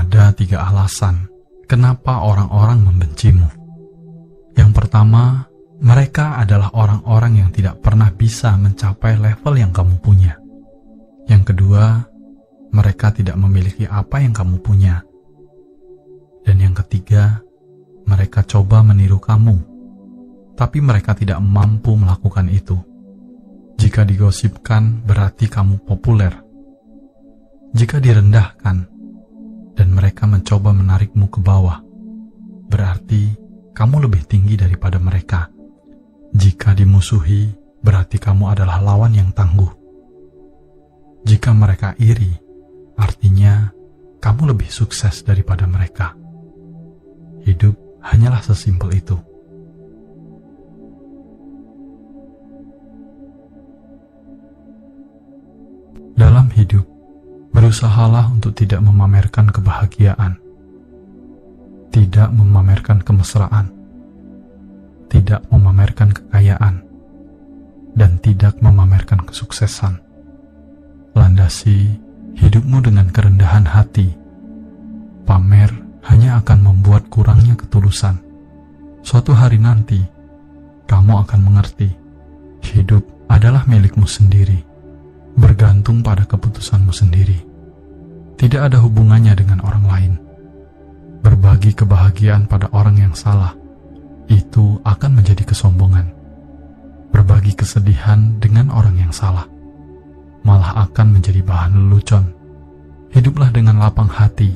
Ada 3 alasan kenapa orang-orang membencimu. Yang pertama, mereka adalah orang-orang yang tidak pernah bisa mencapai level yang kamu punya. Yang kedua, mereka tidak memiliki apa yang kamu punya. Dan yang ketiga, mereka coba meniru kamu, tapi mereka tidak mampu melakukan itu. Jika digosipkan, berarti kamu populer. Jika direndahkan, dan mereka mencoba menarikmu ke bawah, berarti kamu lebih tinggi daripada mereka. Jika dimusuhi, berarti kamu adalah lawan yang tangguh. Jika mereka iri, artinya kamu lebih sukses daripada mereka. Hidup hanyalah sesimpel itu. Dalam hidup, berusahalah untuk tidak memamerkan kebahagiaan, tidak memamerkan kemesraan, tidak memamerkan kekayaan, dan tidak memamerkan kesuksesan. Landasi hidupmu dengan kerendahan hati. Pamer hanya akan membuat kurangnya ketulusan. Suatu hari nanti, kamu akan mengerti, hidup adalah milikmu sendiri, bergantung pada keputusanmu sendiri. Tidak ada hubungannya dengan orang lain. Berbagi kebahagiaan pada orang yang salah, itu akan menjadi kesombongan. Berbagi kesedihan dengan orang yang salah, malah akan menjadi bahan lelucon. Hiduplah dengan lapang hati.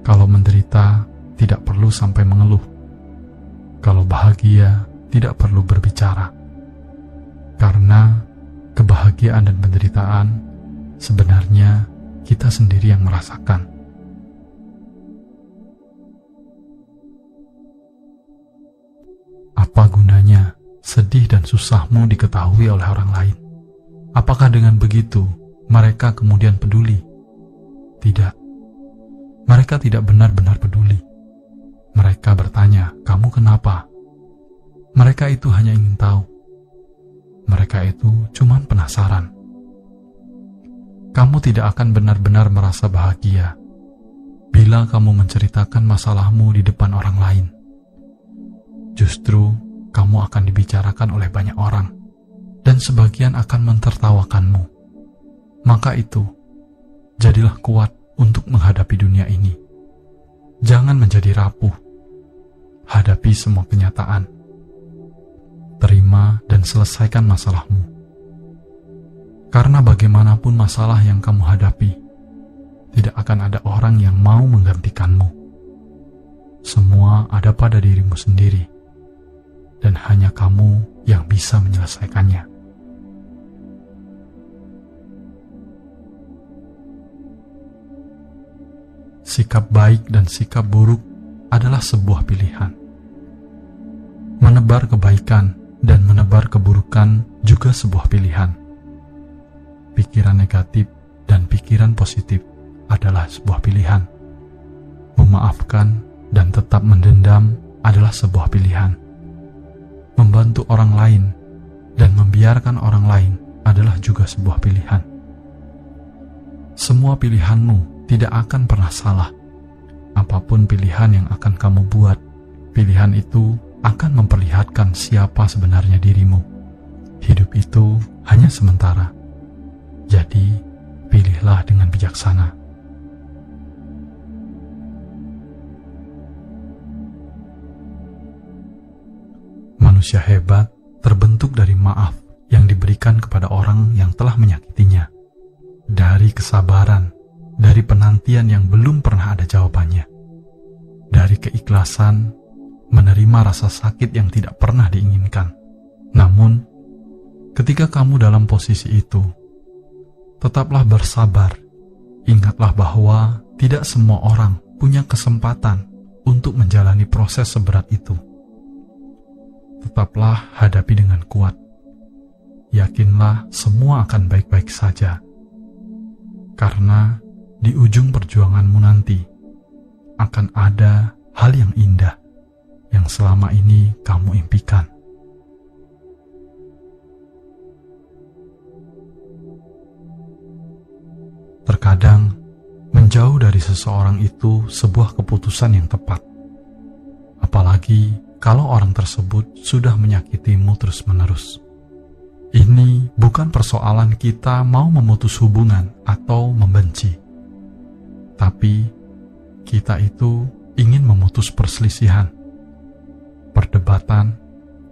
Kalau menderita, tidak perlu sampai mengeluh. Kalau bahagia, tidak perlu berbicara. Karena kebahagiaan dan penderitaan sebenarnya kita sendiri yang merasakan. Apa gunanya sedih dan susahmu diketahui oleh orang lain? Apakah dengan begitu mereka kemudian peduli? Tidak. Mereka tidak benar-benar peduli. Mereka bertanya, "Kamu kenapa?" Mereka itu hanya ingin tahu. Mereka itu cuma penasaran. Kamu tidak akan benar-benar merasa bahagia bila kamu menceritakan masalahmu di depan orang lain. Justru kamu akan dibicarakan oleh banyak orang, dan sebagian akan mentertawakanmu. Maka itu, jadilah kuat untuk menghadapi dunia ini. Jangan menjadi rapuh. Hadapi semua kenyataan. Terima dan selesaikan masalahmu. Karena bagaimanapun masalah yang kamu hadapi, tidak akan ada orang yang mau menggantikanmu. Semua ada pada dirimu sendiri, dan hanya kamu yang bisa menyelesaikannya. Sikap baik dan sikap buruk adalah sebuah pilihan. Menebar kebaikan dan menebar keburukan juga sebuah pilihan. Pikiran negatif dan pikiran positif adalah sebuah pilihan. Memaafkan dan tetap mendendam adalah sebuah pilihan. Membantu orang lain dan membiarkan orang lain adalah juga sebuah pilihan. Semua pilihanmu tidak akan pernah salah. Apapun pilihan yang akan kamu buat, pilihan itu akan memperlihatkan siapa sebenarnya dirimu. Hidup itu hanya sementara. Jadi, pilihlah dengan bijaksana. Manusia hebat terbentuk dari maaf yang diberikan kepada orang yang telah menyakitinya, dari kesabaran, dari penantian yang belum pernah ada jawabannya, dari keikhlasan menerima rasa sakit yang tidak pernah diinginkan. Namun, ketika kamu dalam posisi itu, tetaplah bersabar. Ingatlah bahwa tidak semua orang punya kesempatan untuk menjalani proses seberat itu. Tetaplah hadapi dengan kuat. Yakinlah semua akan baik-baik saja. Karena di ujung perjuanganmu nanti akan ada hal yang indah yang selama ini kamu impikan. Terkadang Menjauh dari seseorang itu sebuah keputusan yang tepat. Apalagi kalau orang tersebut sudah menyakitimu terus-menerus. Ini bukan persoalan kita mau memutus hubungan atau membenci. Tapi kita itu ingin memutus perselisihan, perdebatan,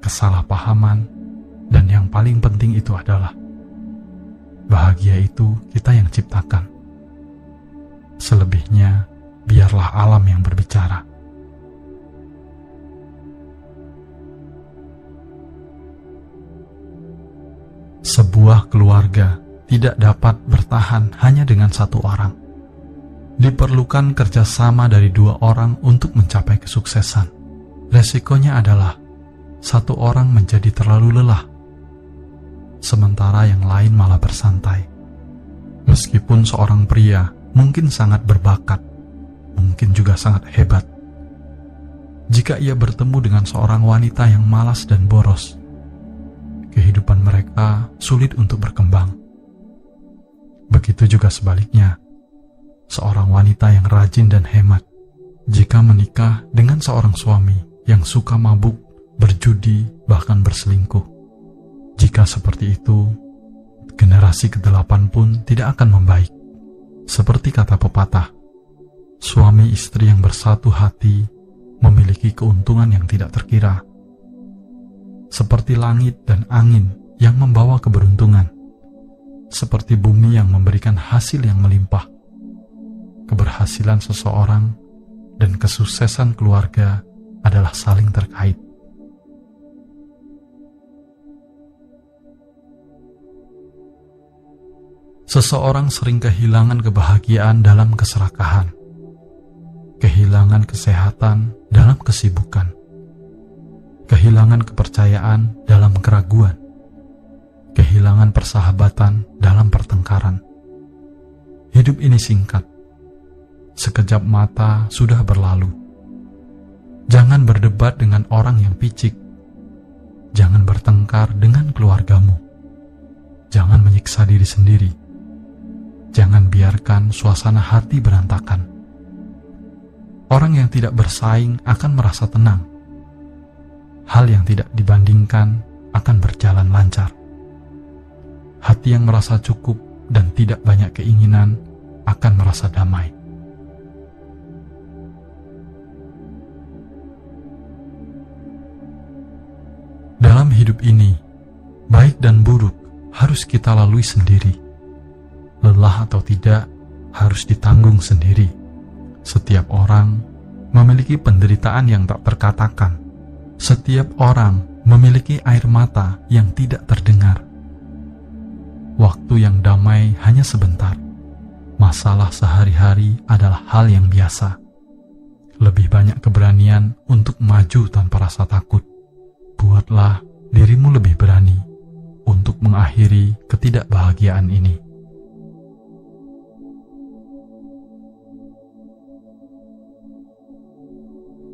kesalahpahaman, dan yang paling penting itu adalah bahagia itu kita yang ciptakan. Selebihnya, biarlah alam yang berbicara. Sebuah keluarga tidak dapat bertahan hanya dengan satu orang. Diperlukan kerjasama dari dua orang untuk mencapai kesuksesan. Resikonya adalah satu orang menjadi terlalu lelah, sementara yang lain malah bersantai. Meskipun seorang pria mungkin sangat berbakat, mungkin juga sangat hebat, jika ia bertemu dengan seorang wanita yang malas dan boros, kehidupan mereka sulit untuk berkembang. Begitu juga sebaliknya, seorang wanita yang rajin dan hemat, jika menikah dengan seorang suami yang suka mabuk, berjudi, bahkan berselingkuh, jika seperti itu, generasi ke-8 pun tidak akan membaik. Seperti kata pepatah, suami istri yang bersatu hati memiliki keuntungan yang tidak terkira. Seperti langit dan angin yang membawa keberuntungan, seperti bumi yang memberikan hasil yang melimpah. Keberhasilan seseorang dan kesuksesan keluarga adalah saling terkait. Seseorang sering kehilangan kebahagiaan dalam keserakahan, kehilangan kesehatan dalam kesibukan, kehilangan kepercayaan dalam keraguan, kehilangan persahabatan dalam pertengkaran. Hidup ini singkat, sekejap mata sudah berlalu. Jangan berdebat dengan orang yang picik, jangan bertengkar dengan keluargamu, jangan menyiksa diri sendiri. Jangan biarkan suasana hati berantakan. Orang yang tidak bersaing akan merasa tenang. Hal yang tidak dibandingkan akan berjalan lancar. Hati yang merasa cukup dan tidak banyak keinginan akan merasa damai. Dalam hidup ini, baik dan buruk harus kita lalui sendiri. Lelah atau tidak, harus ditanggung sendiri. Setiap orang memiliki penderitaan yang tak terkatakan. Setiap orang memiliki air mata yang tidak terdengar. Waktu yang damai hanya sebentar. Masalah sehari-hari adalah hal yang biasa. Lebih banyak keberanian untuk maju tanpa rasa takut. Buatlah dirimu lebih berani untuk mengakhiri ketidakbahagiaan ini.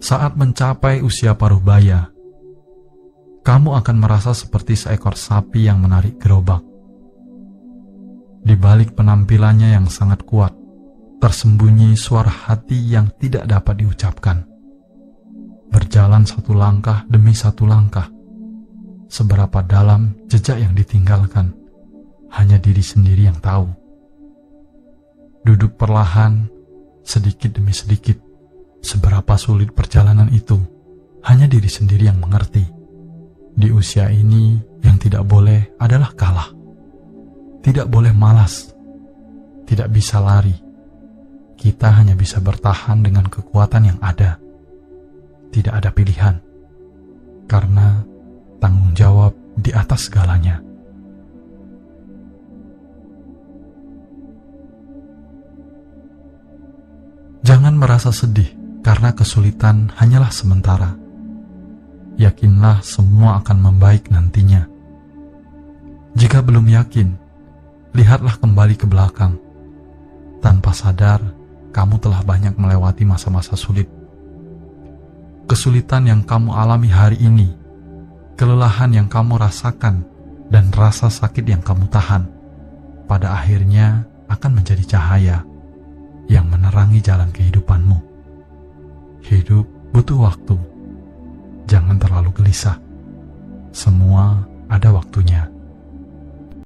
Saat mencapai usia paruh baya, kamu akan merasa seperti seekor sapi yang menarik gerobak. Di balik penampilannya yang sangat kuat, tersembunyi suara hati yang tidak dapat diucapkan. Berjalan satu langkah demi satu langkah, seberapa dalam jejak yang ditinggalkan, hanya diri sendiri yang tahu. Duduk perlahan, sedikit demi sedikit, seberapa sulit perjalanan itu, hanya diri sendiri yang mengerti. Di usia ini, yang tidak boleh adalah kalah. Tidak boleh malas. Tidak bisa lari. Kita hanya bisa bertahan dengan kekuatan yang ada. Tidak ada pilihan. Karena tanggung jawab di atas segalanya. Jangan merasa sedih karena kesulitan hanyalah sementara. Yakinlah semua akan membaik nantinya. Jika belum yakin, lihatlah kembali ke belakang. Tanpa sadar, kamu telah banyak melewati masa-masa sulit. Kesulitan yang kamu alami hari ini, kelelahan yang kamu rasakan, dan rasa sakit yang kamu tahan, pada akhirnya akan menjadi cahaya. yang menerangi jalan kehidupanmu. Hidup butuh waktu. Jangan terlalu gelisah. Semua ada waktunya.